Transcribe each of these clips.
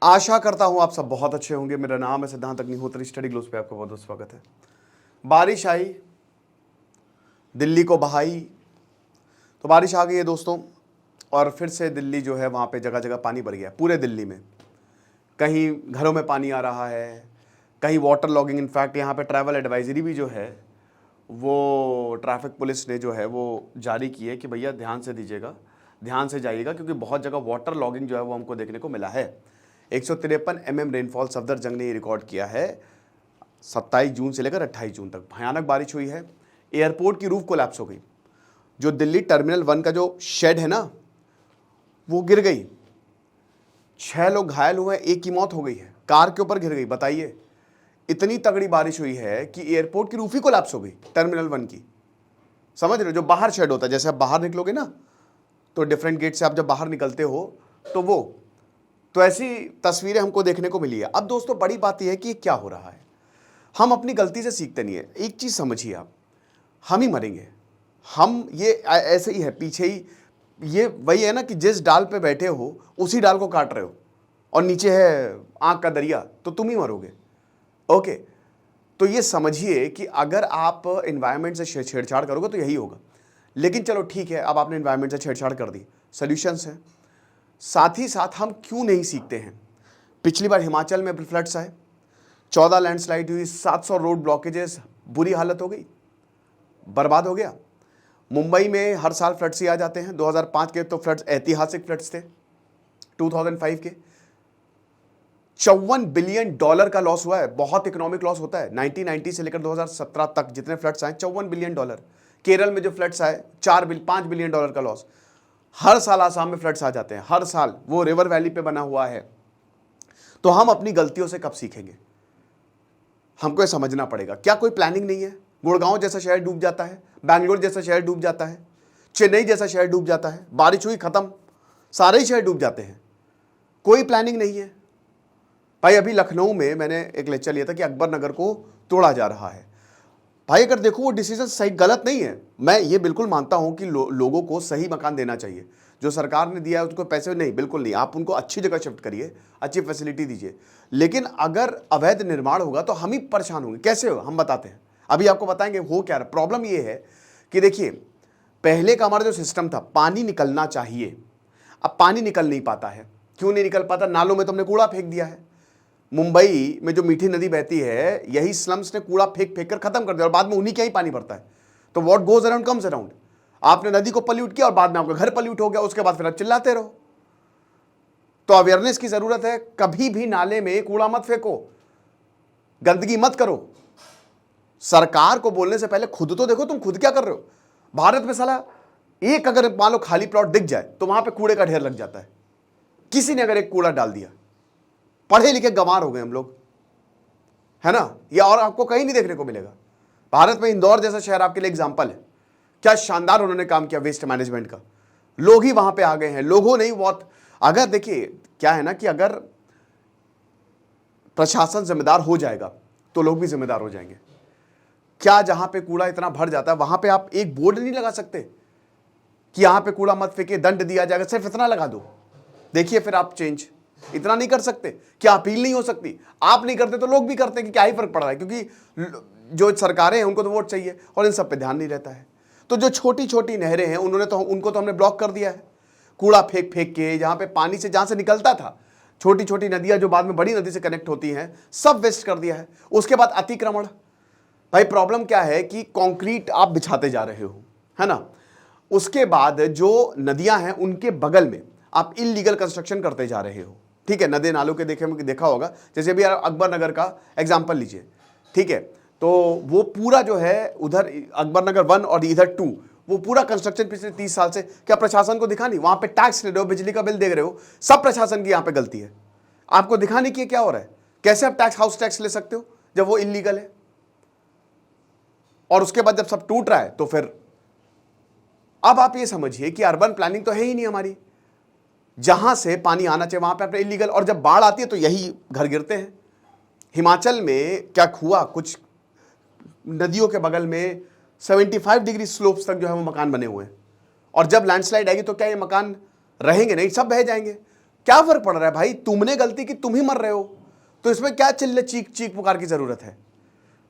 आशा करता हूं आप सब बहुत अच्छे होंगे। मेरा नाम है सिद्धांत अग्निहोत्री, स्टडी ग्लोस पे आपका बहुत बहुत स्वागत है। बारिश आई, दिल्ली को बहाई, तो बारिश आ गई है दोस्तों, और फिर से दिल्ली जो है वहाँ पे जगह जगह पानी भर गया पूरे दिल्ली में। कहीं घरों में पानी आ रहा है, कहीं वाटर लॉगिंग। इनफैक्ट यहाँ पे ट्रैवल एडवाइजरी भी जो है वो ट्रैफिक पुलिस ने जो है वो जारी की है कि भैया ध्यान से दीजिएगा, ध्यान से जाइएगा, क्योंकि बहुत जगह वाटर लॉगिंग जो है वो हमको देखने को मिला है। 153 mm रेनफॉल सफदरजंग ने रिकॉर्ड किया है 27 जून से लेकर 28 जून तक। भयानक बारिश हुई है। एयरपोर्ट की रूफ कोलैप्स हो गई। जो दिल्ली टर्मिनल 1 का जो शेड है ना, वो गिर गई। 6 लोग घायल हुए, एक की मौत हो गई है, कार के ऊपर गिर गई। बताइए, इतनी तगड़ी बारिश हुई है कि एयरपोर्ट की रूफ ही कोलैप्स हो गई टर्मिनल 1 की। समझ रहे हो? जो बाहर शेड होता है, जैसे आप बाहर निकलोगे ना, तो डिफरेंट गेट से आप जब बाहर निकलते हो तो ऐसी तस्वीरें हमको देखने को मिली है। अब दोस्तों बड़ी बात यह है कि क्या हो रहा है, हम अपनी गलती से सीखते नहीं है। एक चीज समझिए आप, हम ही मरेंगे। हम ये ऐसे ही है, पीछे ही ये वही है ना कि जिस डाल पे बैठे हो उसी डाल को काट रहे हो, और नीचे है आंख का दरिया, तो तुम ही मरोगे। ओके, तो ये समझिए कि अगर आप एनवायरनमेंट से छेड़छाड़ करोगे तो यही होगा। लेकिन चलो ठीक है, अब आपने एनवायरनमेंट से छेड़छाड़ कर दी, सॉल्यूशंस हैं। साथ ही साथ हम क्यों नहीं सीखते हैं? पिछली बार हिमाचल में फ्लड्स आए, 14 लैंडस्लाइड हुई, 700 रोड ब्लॉकेजेस, बुरी हालत हो गई, बर्बाद हो गया। मुंबई में हर साल फ्लड्स ही आ जाते हैं। 2005 के तो फ्लड्स ऐतिहासिक फ्लड्स थे। 2005 के $54 बिलियन का लॉस हुआ है। बहुत इकोनॉमिक लॉस होता है। 1990 से लेकर 2017 तक जितने फ्लड्स आए, $54 बिलियन। केरल में जो फ्लड्स आए, $5 बिलियन का लॉस। हर साल आसाम में फ्लड्स आ जाते हैं, हर साल। वो रिवर वैली पे बना हुआ है। तो हम अपनी गलतियों से कब सीखेंगे? हमको ये समझना पड़ेगा। क्या कोई प्लानिंग नहीं है? गुड़गांव जैसा शहर डूब जाता है, बैंगलोर जैसा शहर डूब जाता है, चेन्नई जैसा शहर डूब जाता है, बारिश हुई खत्म, सारे ही शहर डूब जाते हैं। कोई प्लानिंग नहीं है भाई। अभी लखनऊ में मैंने एक लेक्चर लिया था कि अकबर नगर को तोड़ा जा रहा है। भाई अगर देखो, वो डिसीजन सही गलत नहीं है। मैं ये बिल्कुल मानता हूं कि लोगों को सही मकान देना चाहिए। जो सरकार ने दिया है उसको पैसे नहीं, बिल्कुल नहीं। आप उनको अच्छी जगह शिफ्ट करिए, अच्छी फैसिलिटी दीजिए। लेकिन अगर अवैध निर्माण होगा तो हम ही परेशान होंगे। कैसे हो? हम बताते हैं, अभी आपको बताएंगे हो क्या रहा। प्रॉब्लम ये है कि देखिए, पहले का हमारा जो सिस्टम था, पानी निकलना चाहिए, अब पानी निकल नहीं पाता है। क्यों नहीं निकल पाता? नालों में तुमने कूड़ा फेंक दिया है। मुंबई में जो मीठी नदी बहती है, यही स्लम्स ने कूड़ा फेंक फेंक कर खत्म कर दिया, और बाद में उन्हीं का ही पानी भरता है। तो what goes around comes around. आपने नदी को पल्यूट किया और बाद में आपका घर पल्यूट हो गया, उसके बाद फिर आप चिल्लाते रहो। तो अवेयरनेस की जरूरत है। कभी भी नाले में कूड़ा मत फेंको, गंदगी मत करो। सरकार को बोलने से पहले खुद तो देखो, तुम खुद क्या कर रहे हो। भारत में साला एक अगर मान लो खाली प्लॉट दिख जाए तो वहां पे कूड़े का ढेर लग जाता है। किसी ने अगर एक कूड़ा डाल दिया, पढ़े लिखे गंवार हो गए हम लोग, है ना। ये और आपको कहीं नहीं देखने को मिलेगा। भारत में इंदौर जैसा शहर आपके लिए एग्जांपल है। क्या शानदार उन्होंने काम किया वेस्ट मैनेजमेंट का। लोग ही वहां पे आ गए हैं, लोगों नहीं बहुत। अगर देखिए क्या है ना कि अगर प्रशासन जिम्मेदार हो जाएगा तो लोग भी जिम्मेदार हो जाएंगे। क्या जहां पे कूड़ा इतना भर जाता है वहां पे आप एक बोर्ड नहीं लगा सकते कि यहां पे कूड़ा मत फेंके, दंड दिया जाएगा? सिर्फ इतना लगा दो, देखिए फिर आप चेंज। इतना नहीं कर सकते? क्या अपील नहीं हो सकती? आप नहीं करते तो लोग भी करते हैं कि क्या ही फर्क पड़ रहा है, क्योंकि जो सरकारें हैं उनको तो वोट चाहिए और इन सब पे ध्यान नहीं रहता है। तो जो छोटी छोटी नहरें हैं उनको तो हमने ब्लॉक कर दिया है। कूड़ा फेंक फेंक के जहां पे पानी से जहां से निकलता था, छोटी छोटी नदियां जो बाद में बड़ी नदी से कनेक्ट होती हैं, सब वेस्ट कर दिया है। उसके बाद अतिक्रमण। भाई प्रॉब्लम क्या है कि कंक्रीट आप बिछाते जा रहे हो, है ना। उसके बाद जो नदियां हैं उनके बगल में आप इलीगल कंस्ट्रक्शन करते जा रहे हो। ठीक है, नदी नालों के देखा होगा, जैसे अभी अकबर नगर का एग्जांपल लीजिए। ठीक है, तो वो पूरा जो है उधर अकबर नगर 1 और इधर 2, वो पूरा कंस्ट्रक्शन पिछले 30 साल से, क्या प्रशासन को दिखा नहीं? वहां पे टैक्स ले रहे हो, बिजली का बिल दे रहे हो, सब प्रशासन की यहां पे गलती है। आपको दिखाने की क्या हो रहा है? कैसे आप हाउस टैक्स ले सकते हो जब वो इलीगल है? और उसके बाद जब सब टूट रहा है तो फिर अब आप ये समझिए कि अर्बन प्लानिंग तो है ही नहीं हमारी। जहां से पानी आना चाहिए वहां पे अपने इलीगल, और जब बाढ़ आती है तो यही घर गिरते हैं। हिमाचल में क्या हुआ, कुछ नदियों के बगल में 75 डिग्री स्लोप्स तक जो है वो मकान बने हुए हैं, और जब लैंडस्लाइड आएगी तो क्या ये मकान रहेंगे? नहीं, सब बह जाएंगे। क्या फर्क पड़ रहा है भाई, तुमने गलती की, तुम ही मर रहे हो, तो इसमें क्या चिल्ले चीख चीख पुकार की जरूरत है।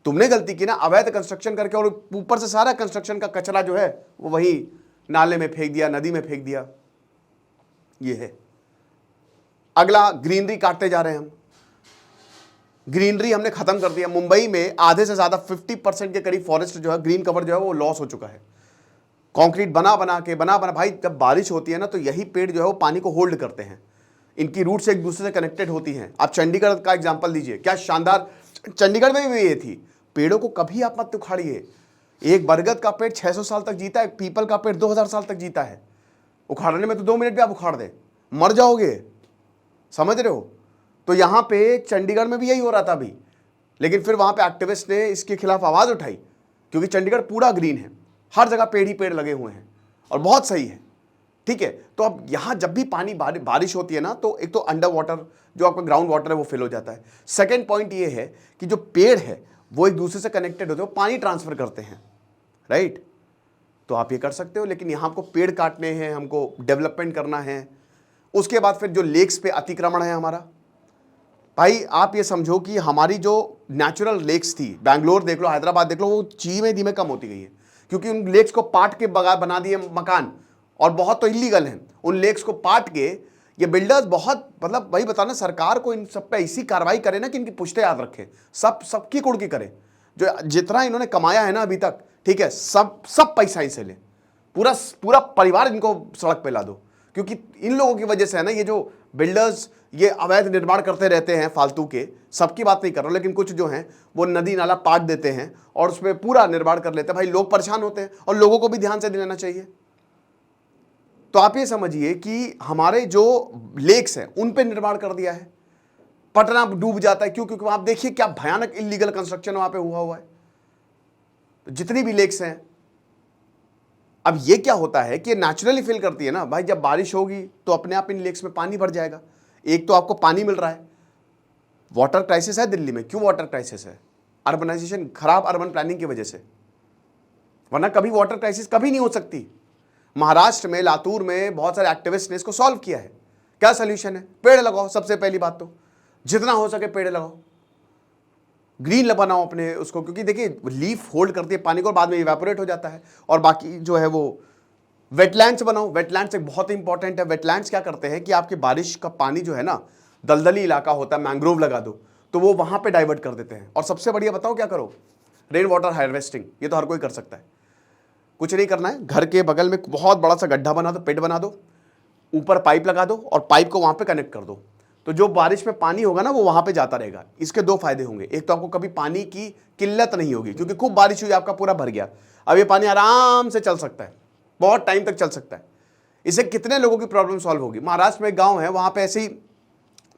तुमने गलती की ना, अवैध कंस्ट्रक्शन करके, और ऊपर से सारा कंस्ट्रक्शन का कचरा जो है वो वही नाले में फेंक दिया, नदी में फेंक दिया। ये है। अगला, ग्रीनरी काटते जा रहे हैं हम। ग्रीनरी हमने खत्म कर दिया। मुंबई में आधे से ज्यादा 50% के करीब फॉरेस्ट जो है, ग्रीन कवर जो है वो लॉस हो चुका है। कंक्रीट बना बना भाई, जब बारिश होती है ना तो यही पेड़ जो है वो पानी को होल्ड करते हैं, इनकी रूट्स एक दूसरे से कनेक्टेड होती हैं। आप चंडीगढ़ का एग्जांपल लीजिए, क्या शानदार, चंडीगढ़ में भी ये थी। पेड़ों को कभी आप मत उखाड़िए। एक बरगद का पेड़ 600 साल तक जीता है, पीपल का पेड़ 2000 साल तक जीता है। उखाड़ने में तो 2 मिनट भी आप उखाड़ दें, मर जाओगे, समझ रहे हो। तो यहां पे चंडीगढ़ में भी यही हो रहा था अभी, लेकिन फिर वहां पे एक्टिविस्ट ने इसके खिलाफ आवाज उठाई, क्योंकि चंडीगढ़ पूरा ग्रीन है, हर जगह पेड़ ही पेड़ लगे हुए हैं और बहुत सही है, ठीक है। तो अब यहां जब भी पानी बारिश होती है ना, तो एक तो अंडर वाटर जो आपका ग्राउंड वाटर है वो फिल हो जाता है। सेकेंड पॉइंट ये है कि जो पेड़ है वो एक दूसरे से कनेक्टेड होते हैं, वो पानी ट्रांसफर करते हैं, राइट। तो आप ये कर सकते हो, लेकिन यहां हमको पेड़ काटने हैं, हमको डेवलपमेंट करना है। उसके बाद फिर जो लेक्स पे अतिक्रमण है हमारा, भाई आप ये समझो कि हमारी जो नेचुरल लेक्स थी, बैंगलोर देख लो, हैदराबाद देख लो, वो धीमे धीमे कम होती गई है, क्योंकि उन लेक्स को पाट के बना दिए मकान, और बहुत तो इलीगल हैं। उन लेक्स को पाट के ये बिल्डर्स बहुत, मतलब वही बताना, सरकार को इन सब पे ऐसी कार्रवाई करे ना कि इनकी पुश्ते याद रखे, सबकी कुड़की करे। जो जितना इन्होंने कमाया है ना अभी तक, ठीक है, सब पैसा इनसे ले, पूरा पूरा परिवार इनको सड़क पे ला दो, क्योंकि इन लोगों की वजह से है ना ये जो बिल्डर्स ये अवैध निर्माण करते रहते हैं फालतू के। सबकी बात नहीं कर रहा हूं, लेकिन कुछ जो हैं वो नदी नाला पाट देते हैं और उसमें पूरा निर्माण कर लेते हैं। भाई लोग परेशान होते हैं, और लोगों को भी ध्यान से लेना चाहिए। तो आप ये समझिए कि हमारे जो लेक्स हैं उन पे निर्माण कर दिया है। पटना डूब जाता है, क्यों? क्योंकि आप देखिए क्या भयानक इलीगल कंस्ट्रक्शन वहां पे हुआ है। तो जितनी भी लेक्स हैं, अब ये क्या होता है कि नेचुरली फिल करती है ना भाई, जब बारिश होगी तो अपने आप इन लेक्स में पानी भर जाएगा। एक तो आपको पानी मिल रहा है, वाटर क्राइसिस है दिल्ली में। क्यों वाटर क्राइसिस है? अर्बनाइजेशन, खराब अर्बन प्लानिंग की वजह से, वरना कभी वाटर क्राइसिस कभी नहीं हो सकती। महाराष्ट्र में, लातूर में बहुत सारे एक्टिविस्ट ने इसको सॉल्व किया है। क्या सोल्यूशन है? पेड़ लगाओ, सबसे पहली बात तो जितना हो सके पेड़ लगाओ, ग्रीन बनाओ अपने उसको, क्योंकि देखिए लीफ होल्ड करती है पानी को और बाद में इवेपोरेट हो जाता है। और बाकी जो है वो वेटलैंड्स बनाओ। वेटलैंड्स एक बहुत इंपॉर्टेंट है। वेटलैंड्स क्या करते हैं कि आपके बारिश का पानी जो है ना, दलदली इलाका होता है, मैंग्रोव लगा दो तो वो वहां पे डाइवर्ट कर देते हैं। और सबसे बढ़िया बताओ क्या करो? Rain water harvesting. ये तो हर कोई कर सकता है, कुछ नहीं करना है। घर के बगल में बहुत बड़ा सा गड्ढा बना दो, पेट बना दो, ऊपर पाइप लगा दो और पाइप को वहां पे कनेक्ट कर दो, तो जो बारिश में पानी होगा ना वो वहां पे जाता रहेगा। इसके 2 फायदे होंगे। एक तो आपको कभी पानी की किल्लत नहीं होगी, क्योंकि खूब बारिश हुई, आपका पूरा भर गया, अब ये पानी आराम से चल सकता है, बहुत टाइम तक चल सकता है। इससे कितने लोगों की प्रॉब्लम सॉल्व होगी। महाराष्ट्र में एक गांव है, वहां पे ऐसे ही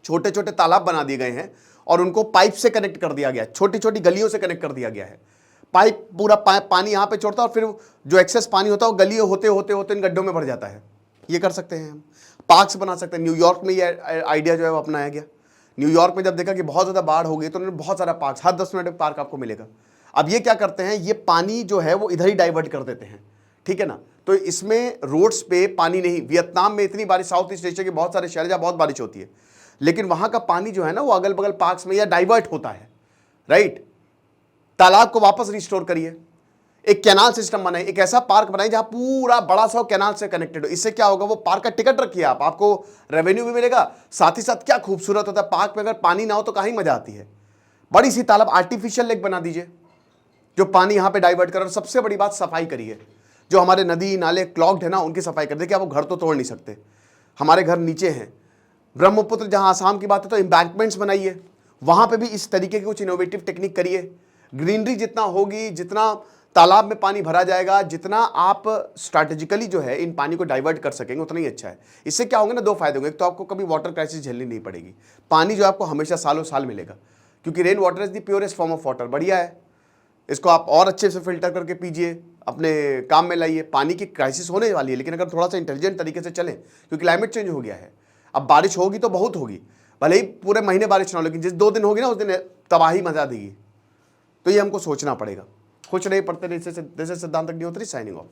छोटे छोटे तालाब बना दिए गए हैं और उनको पाइप से कनेक्ट कर दिया गया है, छोटी छोटी गलियों से कनेक्ट कर दिया गया है। पाइप पूरा पानी यहाँ पे छोड़ता है और फिर जो एक्सेस पानी होता है वो गलियों होते होते होते इन गड्ढों में भर जाता है। ये कर सकते हैं हम। पार्क्स बना सकते हैं। न्यूयॉर्क में ये आइडिया जो है वो अपनाया गया। न्यूयॉर्क में जब देखा कि बहुत ज़्यादा बाढ़ हो गई तो उन्होंने बहुत सारा पार्क, हर 10 मिनट में पार्क आपको मिलेगा। अब ये क्या करते हैं, ये पानी जो है वो इधर ही डाइवर्ट कर देते हैं, ठीक है ना। तो इसमें रोड्स पे पानी नहीं। वियतनाम में इतनी बारिश, साउथ ईस्ट एशिया के बहुत सारे शहर जहाँ बहुत बारिश होती है, लेकिन वहां का पानी जो है ना वो अगल बगल पार्क्स में या डाइवर्ट होता है, राइट। तालाब को वापस रिस्टोर करिए। एक कैनाल सिस्टम बनाए, एक ऐसा पार्क बनाए जहां पूरा बड़ा सा कैनाल से कनेक्टेड हो। इससे क्या होगा, वो पार्क का टिकट रखिए आप, आपको रेवेन्यू भी मिलेगा, साथ ही साथ क्या खूबसूरत होता है पार्क में। अगर पानी ना हो तो कहीं मजा आती है। बड़ी सी तालाब, आर्टिफिशियल लेक बना दीजिए जो पानी यहां पे डाइवर्ट करे। और सबसे बड़ी बात, सफाई करिए। जो हमारे नदी नाले क्लॉग्ड है ना, उनकी सफाई कर देखिए। आप वो घर तो तोड़ नहीं सकते, हमारे घर नीचे हैं। ब्रह्मपुत्र, जहां आसाम की बात है, तो एम्बैंकमेंट्स बनाइए, वहां पे भी इस तरीके की कुछ इनोवेटिव टेक्निक करिए। ग्रीनरी जितना होगी, जितना तालाब में पानी भरा जाएगा, जितना आप स्ट्रैटेजिकली जो है इन पानी को डाइवर्ट कर सकेंगे उतना ही अच्छा है। इससे क्या होंगे ना, 2 फायदे होंगे। एक तो आपको कभी वाटर क्राइसिस झेलनी नहीं पड़ेगी, पानी जो आपको हमेशा सालों साल मिलेगा, क्योंकि rain water is the purest form of water. बढ़िया है, इसको आप और अच्छे से फिल्टर करके पीजिए, अपने काम में लाइए। पानी की क्राइसिस होने वाली है, लेकिन अगर थोड़ा सा इंटेलिजेंट तरीके से चलें, क्योंकि क्लाइमेट चेंज हो गया है। अब बारिश होगी तो बहुत होगी, भले ही पूरे महीने बारिश ना हो, लेकिन जिस 2 दिन होगी ना उस दिन तबाही मचा देगी। तो ये हमको सोचना पड़ेगा। कुछ नहीं पढ़ते। दिस इज सिद्धांत अग्निहोत्री साइनिंग ऑफ।